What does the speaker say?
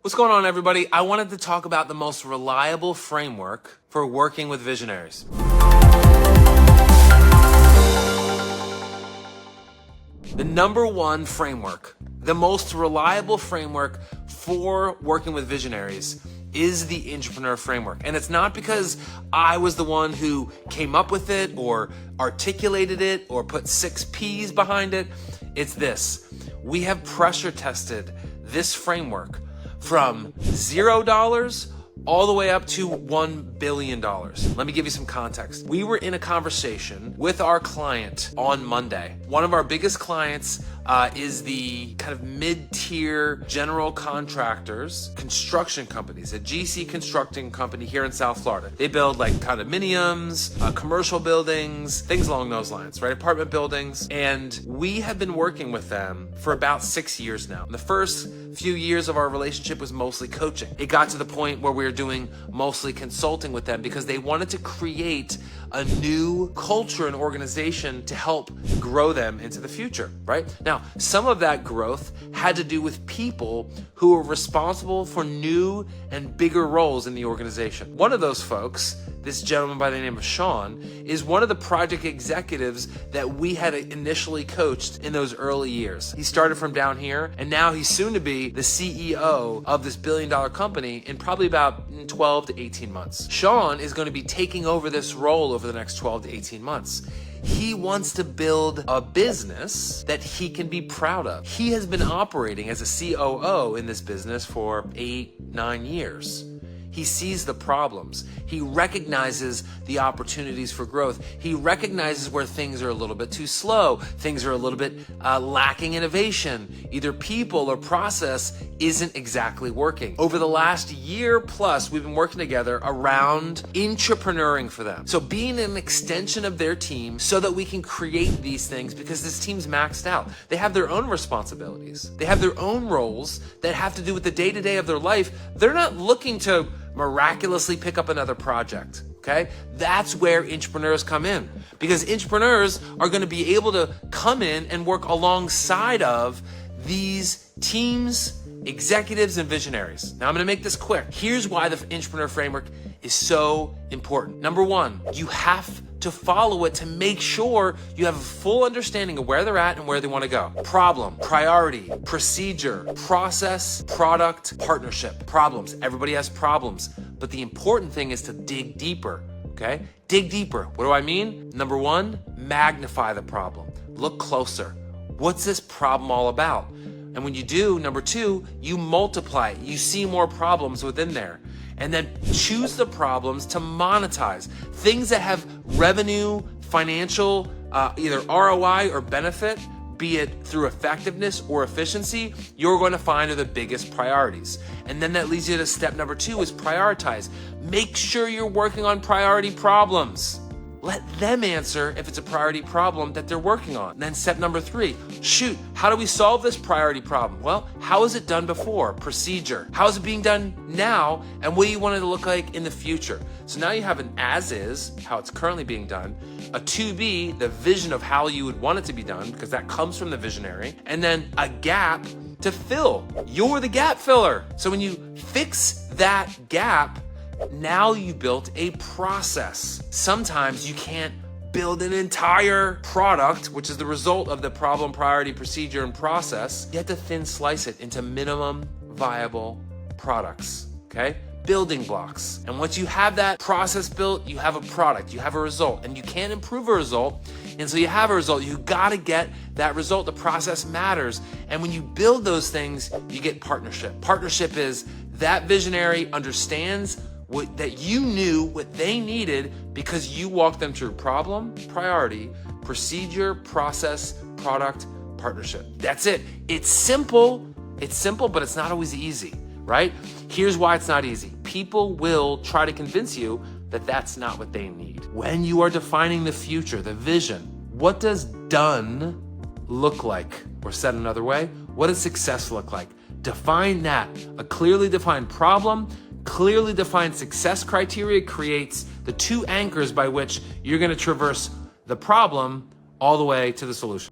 What's going on, everybody? I wanted to talk about the most reliable framework for working with visionaries. The number one framework, the most reliable framework for working with visionaries is the Intrapreneur Framework. And it's not because I was the one who came up with it or articulated it or put 6 P's behind it. It's this. We have pressure tested this framework from $0 all the way up to $1 billion. Let me give you some context. We were in a conversation with our client on Monday. One of our biggest clients is the kind of mid-tier general contractors, construction companies, a GC constructing company here in South Florida. They build like condominiums, commercial buildings, things along those lines, right? Apartment buildings. And we have been working with them for about 6 years now. The first few years of our relationship was mostly coaching. It got to the point where we were doing mostly consulting with them because they wanted to create a new culture and organization to help grow them into the future, right? Now, some of that growth had to do with people who were responsible for new and bigger roles in the organization. One of those folks, this gentleman by the name of Sean, is one of the project executives that we had initially coached in those early years. He started from down here, and now he's soon to be the CEO of this billion-dollar company in probably about 12 to 18 months. Sean is going to be taking over this role over the next 12 to 18 months. He wants to build a business that he can be proud of. He has been operating as a COO in this business for 8-9 years. He sees the problems. He recognizes the opportunities for growth. He recognizes where things are a little bit too slow. Things are a little bit lacking innovation. Either people or process isn't exactly working. Over the last year plus, we've been working together around intrapreneuring for them. So being an extension of their team so that we can create these things because this team's maxed out. They have their own responsibilities. They have their own roles that have to do with the day-to-day of their life. They're not looking to miraculously pick up another project, okay? That's where intrapreneurs come in, because intrapreneurs are going to be able to come in and work alongside of these teams, executives, and visionaries. Now, I'm going to make this quick. Here's why the Intrapreneur Framework is so important. Number one, you have to follow it to make sure you have a full understanding of where they're at and where they want to go. Problem, priority, procedure, process, product, partnership. Problems. Everybody has problems. But the important thing is to dig deeper, okay? Dig deeper. What do I mean? Number one, magnify the problem. Look closer. What's this problem all about? And when you do, number two, you multiply it. You see more problems within there. And then choose the problems to monetize. Things that have revenue, financial, either ROI or benefit, be it through effectiveness or efficiency, you're going to find are the biggest priorities. And then that leads you to step number two is prioritize. Make sure you're working on priority problems. Let them answer if it's a priority problem that they're working on. And then step number three, shoot, how do we solve this priority problem? Well, how was it done before? Procedure. How is it being done now? And what do you want it to look like in the future? So now you have an as is, how it's currently being done, a to be, the vision of how you would want it to be done, because that comes from the visionary, and then a gap to fill. You're the gap filler. So when you fix that gap, now you built a process. Sometimes you can't build an entire product, which is the result of the problem, priority, procedure, and process. You have to thin slice it into minimum viable products, okay? Building blocks. And once you have that process built, you have a product, you have a result, and you can't improve a result until you have a result. You gotta get that result. The process matters. And when you build those things, you get partnership. Partnership is that visionary understands that you knew what they needed because you walked them through problem, priority, procedure, process, product, partnership. That's it. It's simple, but it's not always easy, right? Here's why it's not easy. People will try to convince you that that's not what they need. When you are defining the future, the vision, what does done look like? Or said another way, what does success look like? Define that. A clearly defined problem, clearly defined success criteria creates the two anchors by which you're going to traverse the problem all the way to the solution.